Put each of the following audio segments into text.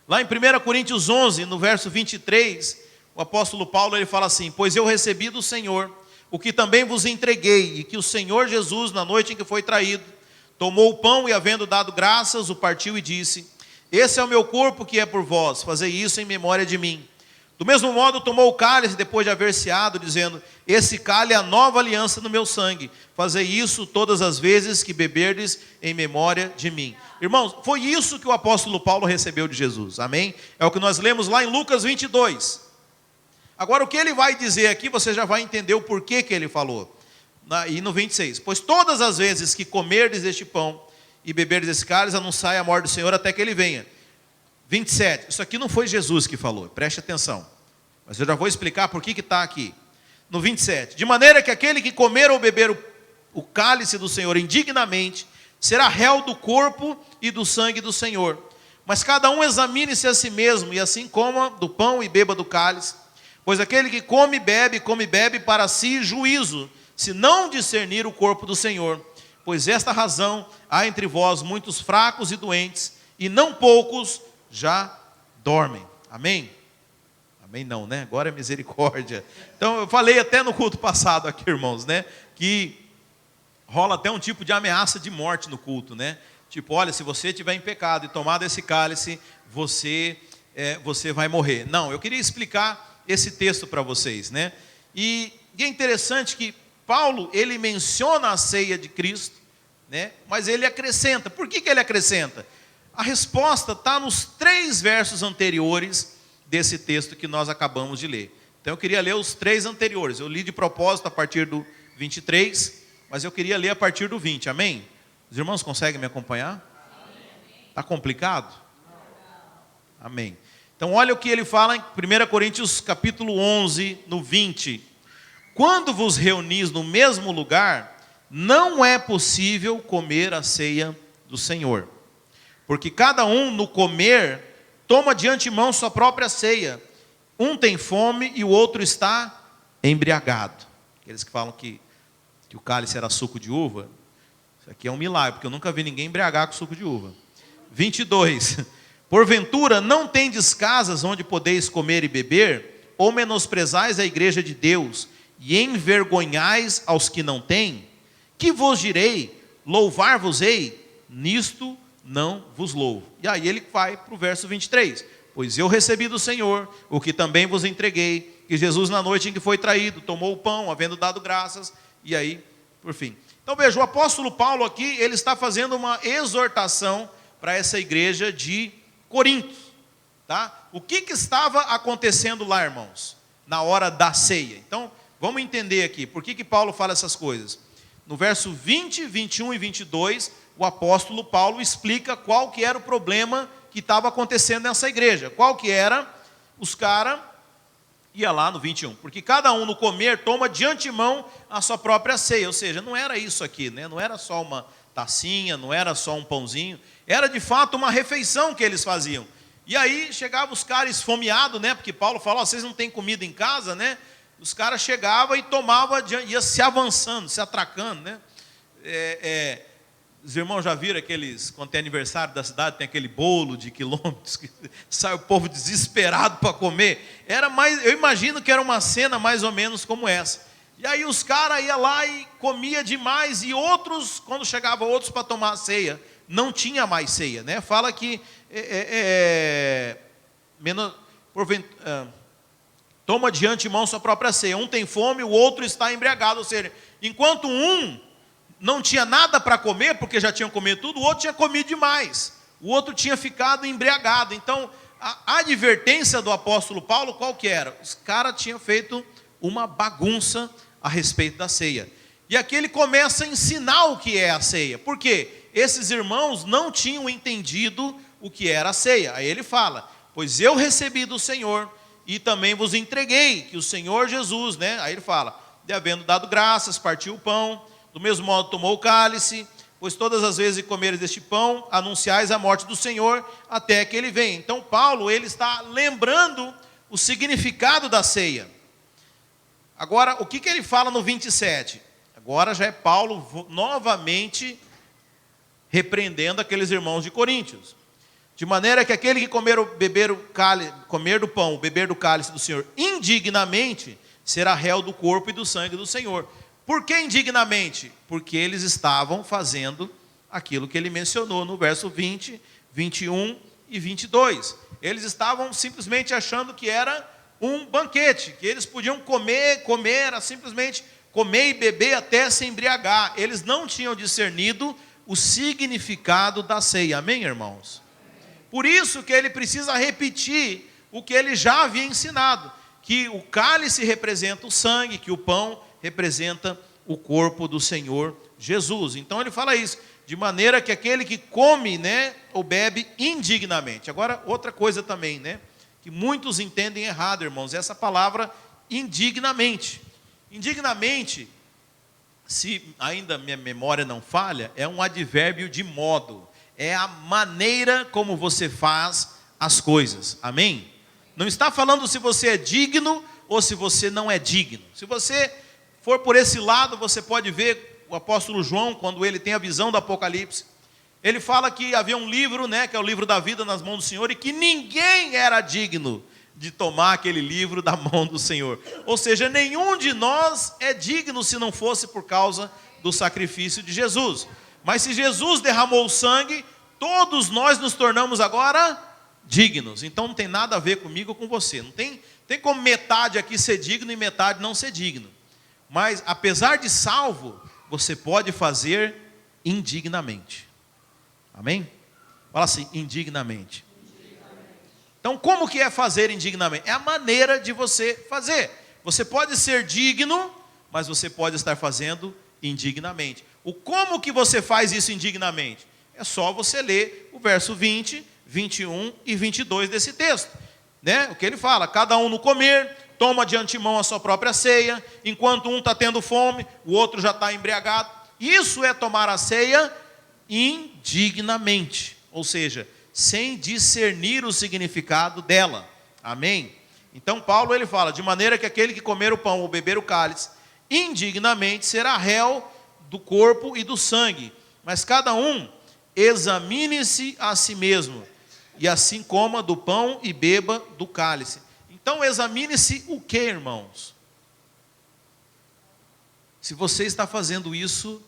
Lá em 1 Coríntios 11, no verso 23, o apóstolo Paulo ele fala assim: pois eu recebi do Senhor o que também vos entreguei, e que o Senhor Jesus, na noite em que foi traído, tomou o pão e, havendo dado graças, o partiu e disse: esse é o meu corpo que é por vós, fazei isso em memória de mim. Do mesmo modo tomou o cálice depois de haver ceado, dizendo: esse cálice é a nova aliança no meu sangue, fazei isso todas as vezes que beberdes em memória de mim. Irmãos, foi isso que o apóstolo Paulo recebeu de Jesus, amém? É o que nós lemos lá em Lucas 22. Agora o que ele vai dizer aqui, você já vai entender o porquê que ele falou. E no 26, pois todas as vezes que comerdes este pão e beberdes esse cálice, anunciai a morte do Senhor até que ele venha. 27, isso aqui não foi Jesus que falou, preste atenção, mas eu já vou explicar por que está aqui. No 27, de maneira que aquele que comer ou beber o cálice do Senhor indignamente, será réu do corpo e do sangue do Senhor. Mas cada um examine-se a si mesmo, e assim coma do pão e beba do cálice. Pois aquele que come e bebe para si juízo, se não discernir o corpo do Senhor. Pois esta razão há entre vós muitos fracos e doentes, e não poucos já dormem. Amém? Amém não, né? Agora é misericórdia. Então eu falei até no culto passado aqui, irmãos, né? Que rola até um tipo de ameaça de morte no culto, né? Tipo, olha, se você estiver em pecado e tomar desse cálice, você vai morrer. Não, eu queria explicar esse texto para vocês, né? E é interessante que Paulo, ele menciona a ceia de Cristo, né? Mas ele acrescenta. Por que ele acrescenta? A resposta está nos 3 versos anteriores desse texto que nós acabamos de ler. Então eu queria ler os 3 anteriores. Eu li de propósito a partir do 23, mas eu queria ler a partir do 20, amém? Os irmãos conseguem me acompanhar? Está complicado? Amém. Então olha o que ele fala em 1 Coríntios capítulo 11, no 20. Quando vos reunis no mesmo lugar, não é possível comer a ceia do Senhor. Porque cada um no comer, toma de antemão sua própria ceia. Um tem fome e o outro está embriagado. Aqueles que falam que o cálice era suco de uva, isso aqui é um milagre, porque eu nunca vi ninguém embriagar com suco de uva. 22. Porventura não tendes casas onde podeis comer e beber, ou menosprezais a igreja de Deus, e envergonhais aos que não têm? Que vos direi? Louvar-vos-ei? Nisto não vos louvo. E aí ele vai para o verso 23. Pois eu recebi do Senhor o que também vos entreguei, que Jesus na noite em que foi traído, tomou o pão, havendo dado graças, e aí, por fim. Então veja, o apóstolo Paulo aqui, ele está fazendo uma exortação para essa igreja de Corinto, tá? O que estava acontecendo lá, irmãos, na hora da ceia? Então, vamos entender aqui, por que Paulo fala essas coisas? No verso 20, 21 e 22, o apóstolo Paulo explica qual que era o problema que estava acontecendo nessa igreja. Qual que era? Os caras, ia lá no 21, porque cada um no comer toma de antemão a sua própria ceia, ou seja, não era isso aqui, né? Não era só uma tacinha, não era só um pãozinho, era de fato uma refeição que eles faziam. E aí chegavam os caras esfomeados, né? Porque Paulo falou, vocês não têm comida em casa, né? Os caras chegavam e tomavam, ia se avançando, se atracando, né? Os irmãos já viram aqueles, quando tem aniversário da cidade, tem aquele bolo de quilômetros, que sai o povo desesperado para comer. Eu imagino que era uma cena mais ou menos como essa. E aí os caras iam lá e comia demais, e outros, quando chegavam outros para tomar a ceia, não tinha mais ceia, né? Fala que toma de antemão sua própria ceia. Um tem fome, o outro está embriagado. Ou seja, enquanto um não tinha nada para comer, porque já tinham comido tudo, o outro tinha comido demais. O outro tinha ficado embriagado. Então, a advertência do apóstolo Paulo, qual que era? Os caras tinham feito uma bagunça a respeito da ceia. E aqui ele começa a ensinar o que é a ceia. Por quê? Esses irmãos não tinham entendido o que era a ceia. Aí ele fala, pois eu recebi do Senhor e também vos entreguei, que o Senhor Jesus, né? Aí ele fala, de havendo dado graças, partiu o pão, do mesmo modo tomou o cálice, pois todas as vezes que comeres deste pão, anunciais a morte do Senhor, até que ele venha. Então Paulo, ele está lembrando o significado da ceia. Agora, o que ele fala no 27? Agora já é Paulo novamente repreendendo aqueles irmãos de Coríntios. De maneira que aquele que comer do pão, beber do cálice do Senhor indignamente, será réu do corpo e do sangue do Senhor. Por que indignamente? Porque eles estavam fazendo aquilo que ele mencionou no verso 20, 21 e 22. Eles estavam simplesmente achando que era um banquete, que eles podiam comer, era simplesmente comer e beber até se embriagar. Eles não tinham discernido o significado da ceia. Amém, irmãos? Por isso que ele precisa repetir o que ele já havia ensinado, que o cálice representa o sangue, que o pão representa o corpo do Senhor Jesus. Então ele fala isso, de maneira que aquele que come, ou bebe indignamente. Agora, outra coisa também, que muitos entendem errado, irmãos, essa palavra indignamente. Indignamente, se ainda minha memória não falha, é um advérbio de modo. É a maneira como você faz as coisas. Amém? Não está falando se você é digno ou se você não é digno. Se você for por esse lado, você pode ver o apóstolo João, quando ele tem a visão do Apocalipse. Ele fala que havia um livro, que é o livro da vida nas mãos do Senhor, e que ninguém era digno de tomar aquele livro da mão do Senhor. Ou seja, nenhum de nós é digno se não fosse por causa do sacrifício de Jesus. Mas se Jesus derramou o sangue, todos nós nos tornamos agora dignos. Então não tem nada a ver comigo ou com você. Não tem como metade aqui ser digno e metade não ser digno. Mas apesar de salvo, você pode fazer indignamente. Amém? Fala assim, indignamente. Então como que é fazer indignamente? É a maneira de você fazer. Você pode ser digno, mas você pode estar fazendo indignamente. O como que você faz isso indignamente? É só você ler o verso 20, 21 e 22 desse texto. O que ele fala, cada um no comer, toma de antemão a sua própria ceia, enquanto um está tendo fome, o outro já está embriagado. Isso é tomar a ceia indignamente, ou seja, sem discernir o significado dela. Amém? Então Paulo ele fala, de maneira que aquele que comer o pão ou beber o cálice indignamente será réu do corpo e do sangue, mas cada um examine-se a si mesmo, e assim coma do pão e beba do cálice. Então examine-se o que, irmãos? Se você está fazendo isso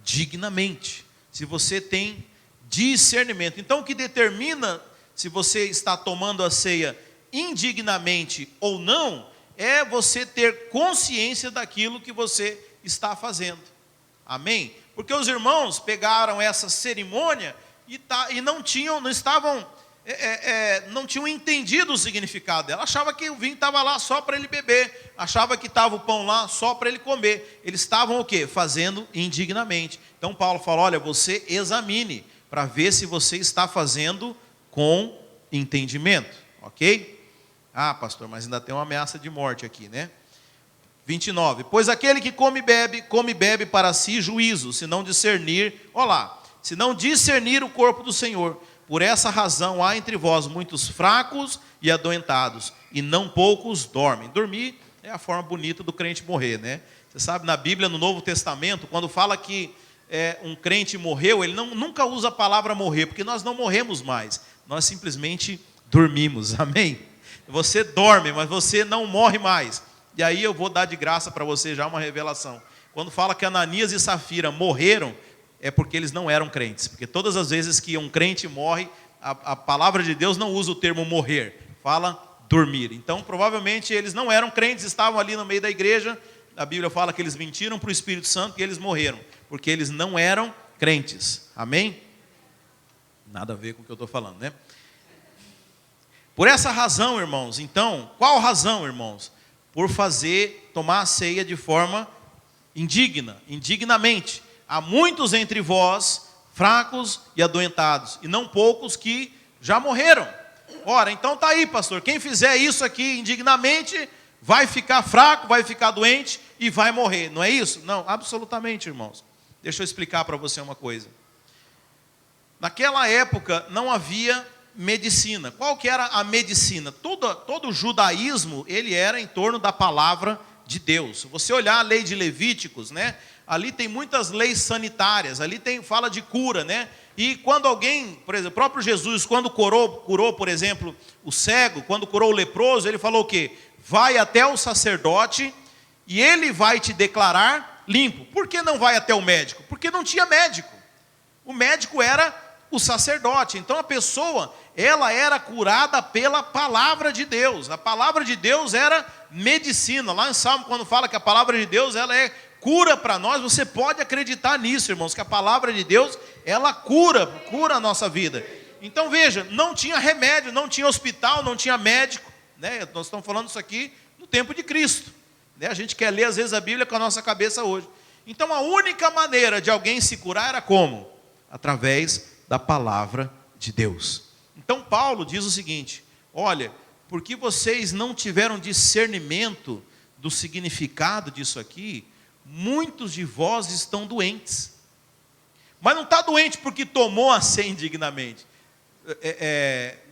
dignamente, se você tem discernimento. Então o que determina se você está tomando a ceia indignamente ou não, é você ter consciência daquilo que você está fazendo. Amém? Porque os irmãos pegaram essa cerimônia e não tinham entendido o significado dela. Achava que o vinho estava lá só para ele beber. Achava que estava o pão lá só para ele comer. Eles estavam o quê? Fazendo indignamente. Então Paulo fala, olha, você examine para ver se você está fazendo com entendimento. Ok? Ah, pastor, mas ainda tem uma ameaça de morte aqui, 29. Pois aquele que come e bebe para si juízo, se não discernir, se não discernir o corpo do Senhor. Por essa razão há entre vós muitos fracos e adoentados, e não poucos dormem. Dormir é a forma bonita do crente morrer, Você sabe, na Bíblia, no Novo Testamento, quando fala que um crente morreu, ele nunca usa a palavra morrer, porque nós não morremos mais, nós simplesmente dormimos, amém? Você dorme, mas você não morre mais. E aí eu vou dar de graça para você já uma revelação. Quando fala que Ananias e Safira morreram, é porque eles não eram crentes. Porque todas as vezes que um crente morre, a palavra de Deus não usa o termo morrer, fala dormir. Então provavelmente eles não eram crentes, estavam ali no meio da igreja. A Bíblia fala que eles mentiram para o Espírito Santo e eles morreram, porque eles não eram crentes. Amém? Nada a ver com o que eu estou falando, Por essa razão, irmãos, então, qual razão, irmãos? Por tomar a ceia de forma indignamente. Há muitos entre vós, fracos e adoentados, e não poucos que já morreram. Ora, então está aí, pastor, quem fizer isso aqui indignamente, vai ficar fraco, vai ficar doente e vai morrer, não é isso? Não, absolutamente, irmãos. Deixa eu explicar para você uma coisa. Naquela época não havia medicina. Qual que era a medicina? Todo o judaísmo, ele era em torno da palavra de Deus. Se você olhar a lei de Levíticos, ali tem muitas leis sanitárias, ali fala de cura, E quando alguém, por exemplo, o próprio Jesus, quando curou, por exemplo, o cego, quando curou o leproso, ele falou o quê? Vai até o sacerdote e ele vai te declarar limpo. Por que não vai até o médico? Porque não tinha médico. O médico era o sacerdote. Então a pessoa, ela era curada pela palavra de Deus. A palavra de Deus era medicina. Lá em Salmo, quando fala que a palavra de Deus, ela é cura para nós, você pode acreditar nisso, irmãos, que a palavra de Deus, ela cura a nossa vida. Então veja, não tinha remédio, não tinha hospital, não tinha médico, né? Nós estamos falando isso aqui no tempo de Cristo, né? A gente quer ler às vezes a Bíblia com a nossa cabeça hoje. Então a única maneira de alguém se curar era como? Através da palavra de Deus. Então Paulo diz o seguinte: olha, porque vocês não tiveram discernimento do significado disso aqui, muitos de vós estão doentes. Mas não está doente porque tomou a ceia indignamente.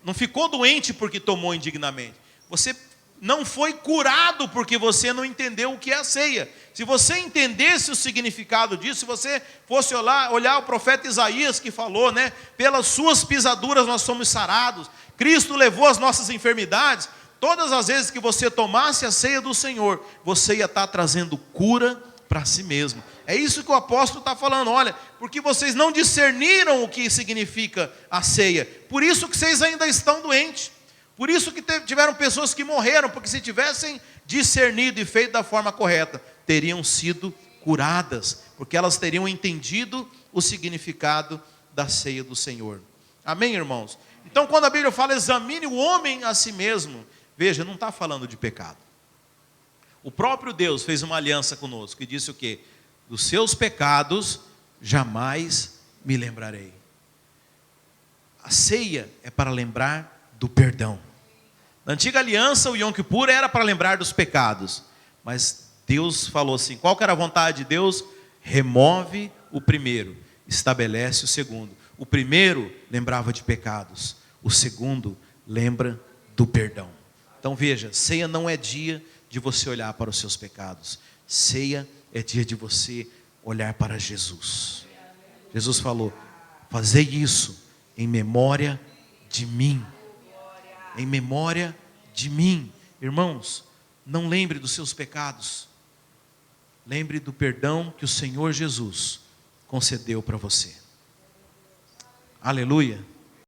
Não ficou doente porque tomou indignamente. Você não foi curado porque você não entendeu o que é a ceia. Se você entendesse o significado disso, se você fosse olhar o profeta Isaías que falou, né? Pelas suas pisaduras nós somos sarados. Cristo levou as nossas enfermidades. Todas as vezes que você tomasse a ceia do Senhor, você ia estar trazendo cura para si mesmo. É isso que o apóstolo está falando. Olha, porque vocês não discerniram o que significa a ceia, por isso que vocês ainda estão doentes, por isso que tiveram pessoas que morreram, porque se tivessem discernido e feito da forma correta, teriam sido curadas, porque elas teriam entendido o significado da ceia do Senhor. Amém, irmãos? Então quando a Bíblia fala examine o homem a si mesmo, veja, não está falando de pecado. O próprio Deus fez uma aliança conosco e disse o quê? Dos seus pecados jamais me lembrarei. A ceia é para lembrar do perdão. Na antiga aliança, o Yom Kippur era para lembrar dos pecados. Mas Deus falou assim, qual que era a vontade de Deus? Remove o primeiro, estabelece o segundo. O primeiro lembrava de pecados, o segundo lembra do perdão. Então veja, ceia não é dia de você olhar para os seus pecados. Ceia é dia de você olhar para Jesus. Jesus falou, fazei isso em memória de mim. Em memória de mim. Irmãos, não lembre dos seus pecados. Lembre do perdão que o Senhor Jesus concedeu para você. Aleluia.